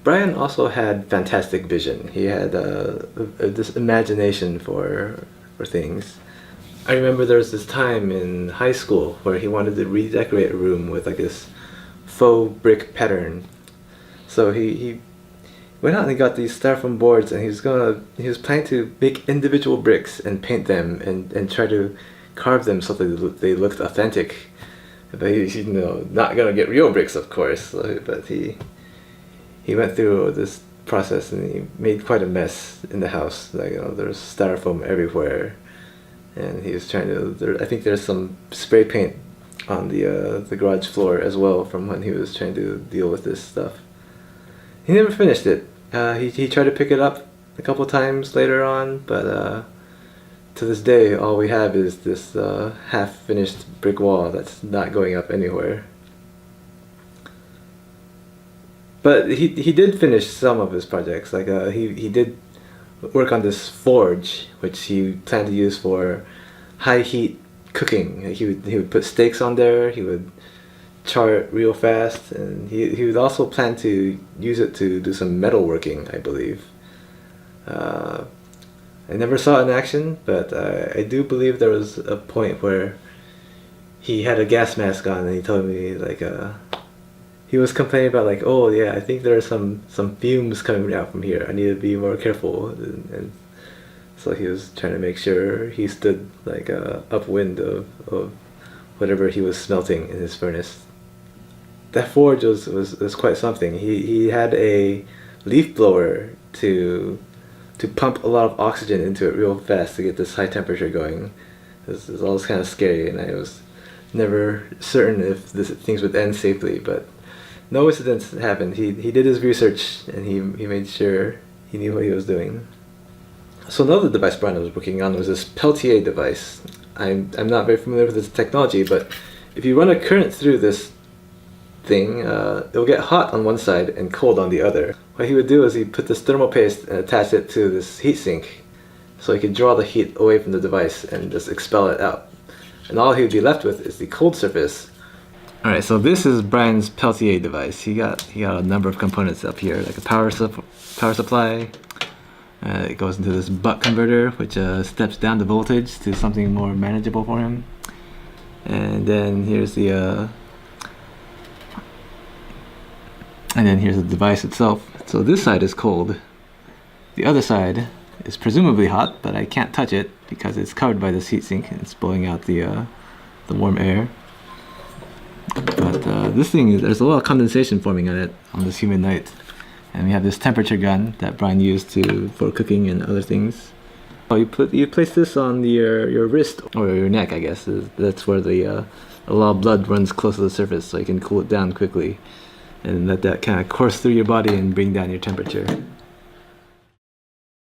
Brian also had fantastic vision. He had this imagination for things. I remember there was this time in high school where he wanted to redecorate a room with like this faux brick pattern. So he went out and he got these styrofoam boards, and he was planning to make individual bricks and paint them and try to carve them so that they looked authentic. But he's not gonna get real bricks, of course. But he went through this process and he made quite a mess in the house. Like there's styrofoam everywhere, and he was trying to. I think there's some spray paint on the garage floor as well from when he was trying to deal with this stuff. He never finished it. He tried to pick it up a couple times later on, but to this day, all we have is this half-finished brick wall that's not going up anywhere. But he did finish some of his projects. Like he did work on this forge, which he planned to use for high heat cooking. He would put steaks on there. He would char it real fast, and he would also plan to use it to do some metalworking, I believe. I never saw it in action, but I do believe there was a point where he had a gas mask on, and he told me like he was complaining about like, oh yeah, I think there are some fumes coming out from here. I need to be more careful, and so he was trying to make sure he stood like upwind of whatever he was smelting in his furnace. That forge was quite something. He had a leaf blower to pump a lot of oxygen into it real fast to get this high temperature going. This is always kind of scary, and I was never certain if things would end safely, but no incidents happened. He did his research, and he made sure he knew what he was doing. So another device Brian was working on was this Peltier device. I'm not very familiar with this technology, but if you run a current through this thing, it'll get hot on one side and cold on the other. What he would do is he'd put this thermal paste and attach it to this heatsink so he could draw the heat away from the device and just expel it out. And all he would be left with is the cold surface. Alright, so this is Brian's Peltier device. He got a number of components up here, like a power supply. It goes into this buck converter, which steps down the voltage to something more manageable for him. And then here's the device itself. So this side is cold. The other side is presumably hot, but I can't touch it because it's covered by this heatsink and it's blowing out the warm air. But this thing, there's a lot of condensation forming on it on this humid night. And we have this temperature gun that Brian used for cooking and other things. Oh, you place this on your wrist or your neck, I guess. That's where a lot of blood runs close to the surface, so you can cool it down quickly and let that kind of course through your body and bring down your temperature.